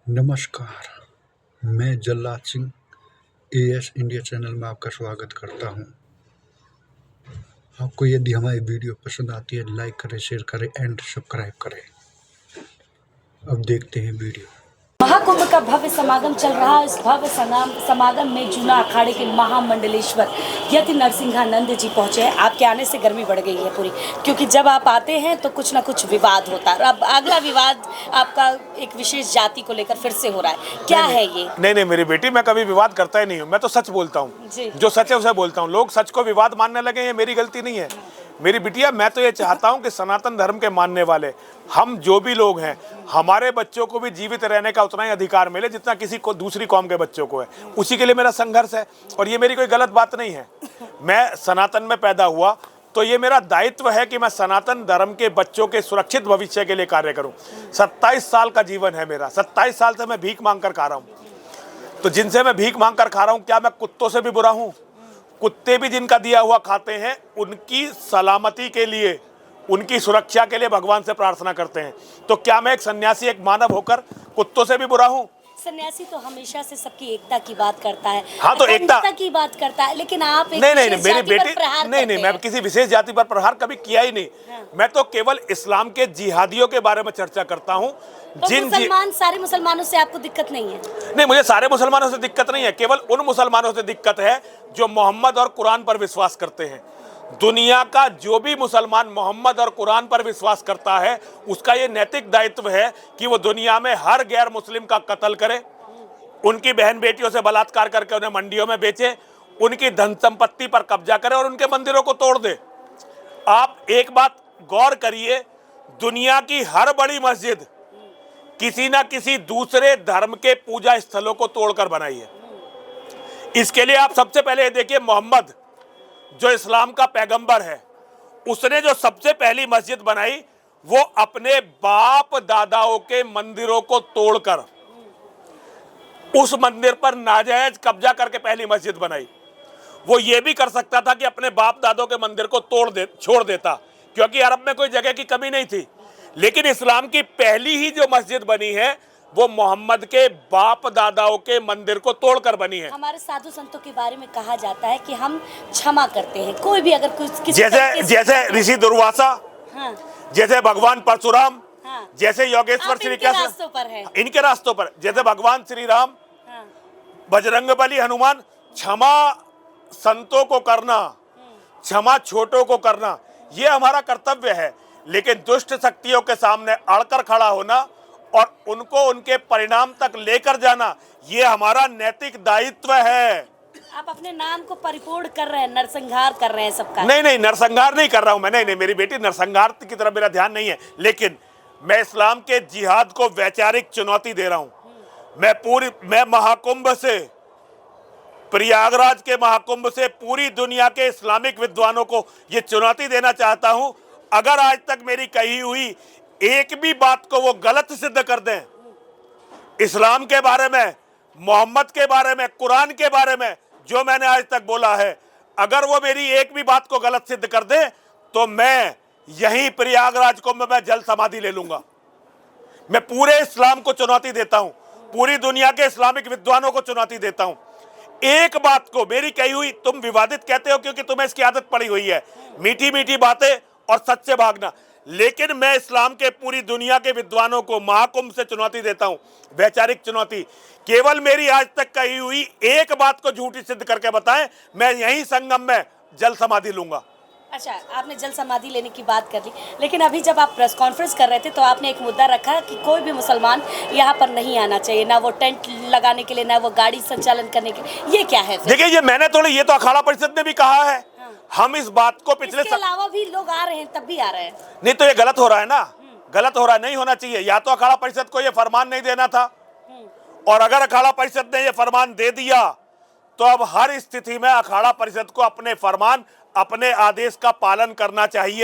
नमस्कार, मैं जल्लाद Singh as India channel में आपका स्वागत करता हूं। आपको यदि हमारी वीडियो पसंद आती है लाइक करें, शेयर करें एंड सब्सक्राइब करें। अब देखते हैं वीडियो। महाकुंभ का भव्य समागम चल रहा है। इस भव्य समागम में जूना अखाड़े के महामंडलेश्वर यति नरसिंहानंद जी पहुंचे हैं। आपके आने से गर्मी बढ़ गई है पूरी, क्योंकि जब आप आते हैं तो कुछ ना कुछ विवाद होता है। अब अगला विवाद आपका एक विशेष जाति को लेकर फिर से हो रहा है। क्या है ये? नहीं मेरी बेटी, मैं कभी विवाद करता ही नहीं हूँ। मैं तो सच बोलता हूँ, जो सच है उसे बोलता हूँ। लोग सच को विवाद मानने लगे, ये मेरी गलती नहीं है। मेरी बिटिया, मैं तो ये चाहता हूँ कि सनातन धर्म के मानने वाले हम जो भी लोग हैं, हमारे बच्चों को भी जीवित रहने का उतना ही अधिकार मिले जितना किसी को दूसरी कौम के बच्चों को है। उसी के लिए मेरा संघर्ष है, और ये मेरी कोई गलत बात नहीं है। मैं सनातन में पैदा हुआ तो ये मेरा दायित्व है कि मैं सनातन धर्म के बच्चों के सुरक्षित भविष्य के लिए कार्य करूं। 27 साल का जीवन है मेरा। 27 साल से मैं भीख मांग कर खा रहा हूं। तो जिनसे मैं भीख मांग कर खा रहा हूं, क्या मैं कुत्तों से भी बुरा हूं? कुत्ते भी जिनका दिया हुआ खाते हैं, उनकी सलामती के लिए, उनकी सुरक्षा के लिए भगवान से प्रार्थना करते हैं। तो क्या मैं एक सन्यासी, एक मानव होकर कुत्तों से भी बुरा हूं? सन्यासी तो हमेशा से सबकी एकता की बात करता है। हाँ, तो एकता की बात करता है, लेकिन आप एक नहीं मेरी बेटी नहीं, मैं किसी विशेष जाति पर प्रहार कभी किया ही नहीं। हाँ। मैं तो केवल इस्लाम के जिहादियों के बारे में चर्चा करता हूँ। तो सारे मुसलमानों से आपको दिक्कत नहीं है? नहीं, मुझे सारे मुसलमानों से दिक्कत नहीं है। केवल उन मुसलमानों से दिक्कत है जो मोहम्मद और कुरान पर विश्वास करते हैं। दुनिया का जो भी मुसलमान मोहम्मद और कुरान पर विश्वास करता है, उसका ये नैतिक दायित्व है कि वो दुनिया में हर गैर मुस्लिम का कत्ल करे, उनकी बहन बेटियों से बलात्कार करके उन्हें मंडियों में बेचे, उनकी धन संपत्ति पर कब्जा करे और उनके मंदिरों को तोड़ दे। आप एक बात गौर करिए, दुनिया की हर बड़ी मस्जिद किसी ना किसी दूसरे धर्म के पूजा स्थलों को तोड़कर बनाई है। इसके लिए आप सबसे पहले देखिए, मोहम्मद जो इस्लाम का पैगंबर है, उसने जो सबसे पहली मस्जिद बनाई, वो अपने बाप दादाओं के मंदिरों को तोड़कर उस मंदिर पर नाजायज कब्जा करके पहली मस्जिद बनाई। वो ये भी कर सकता था कि अपने बाप दादों के मंदिर को छोड़ देता, क्योंकि अरब में कोई जगह की कमी नहीं थी। लेकिन इस्लाम की पहली ही जो मस्जिद बनी है, वो मोहम्मद के बाप दादाओं के मंदिर को तोड़कर बनी है। हमारे साधु संतों के बारे में कहा जाता है कि हम क्षमा करते हैं, कोई भी अगर कुछ जैसे ऋषि दुर्वासा, हाँ। जैसे भगवान परशुराम, हाँ। जैसे योगेश्वर श्री कृष्ण, इनके रास्तों पर, जैसे भगवान श्री राम, बजरंगबली, हनुमान। क्षमा संतों को करना, क्षमा छोटों को करना, ये हमारा कर्तव्य है। लेकिन दुष्ट शक्तियों के सामने अड़कर खड़ा होना और उनको उनके परिणाम तक लेकर जाना, ये हमारा नैतिक दायित्व है। आप अपने नाम को परिपूर्ण कर रहे हैं, नरसंहार कर रहे हैं सबका। नहीं, नरसंहार नहीं कर रहा हूं मैं। नहीं मेरी बेटी, नरसंहार की तरफ मेरा ध्यान नहीं है। लेकिन मैं इस्लाम के जिहाद को वैचारिक चुनौती दे रहा हूं। मैं महाकुंभ से, प्रयागराज के महाकुंभ से पूरी दुनिया के इस्लामिक विद्वानों को यह चुनौती देना चाहता हूं, अगर आज तक मेरी कही हुई एक भी बात को वो गलत सिद्ध कर दें, इस्लाम के बारे में, मोहम्मद के बारे में, कुरान के बारे में जो मैंने आज तक बोला है, अगर वो मेरी एक भी बात को गलत सिद्ध कर दे, तो मैं यहीं प्रयागराज कुंभ में जल समाधि ले लूंगा। मैं पूरे इस्लाम को चुनौती देता हूं, पूरी दुनिया के इस्लामिक विद्वानों को चुनौती देता हूं। एक बात को मेरी कही हुई, तुम विवादित कहते हो क्योंकि तुम्हें इसकी आदत पड़ी हुई है, मीठी मीठी बातें और सच से भागना। लेकिन मैं इस्लाम के पूरी दुनिया के विद्वानों को महाकुंभ से चुनौती देता हूं, वैचारिक चुनौती। केवल मेरी आज तक कही हुई एक बात को झूठी सिद्ध करके बताएं, मैं यहीं संगम में जल समाधि लूंगा। अच्छा, आपने जल समाधि लेने की बात कर ली, लेकिन अभी जब आप प्रेस कॉन्फ्रेंस कर रहे थे तो आपने एक मुद्दा रखा कि कोई भी मुसलमान यहाँ पर नहीं आना चाहिए, ना वो टेंट लगाने के लिए, ना वो गाड़ी संचालन करने के लिए। ये क्या है? देखिए, ये मैंने थोड़ी, ये तो अखाड़ा परिषद ने भी कहा है। हाँ। हम इस बात को पिछले अलावा भी लोग आ रहे हैं, तब भी आ रहे हैं। नहीं, तो ये गलत हो रहा है ना, गलत हो रहा है, नहीं होना चाहिए। या तो अखाड़ा परिषद को ये फरमान नहीं देना था, और अगर अखाड़ा परिषद ने ये फरमान दे दिया, तो अब हर स्थिति में अखाड़ा परिषद को अपने फरमान, अपने आदेश का पालन करना चाहिए।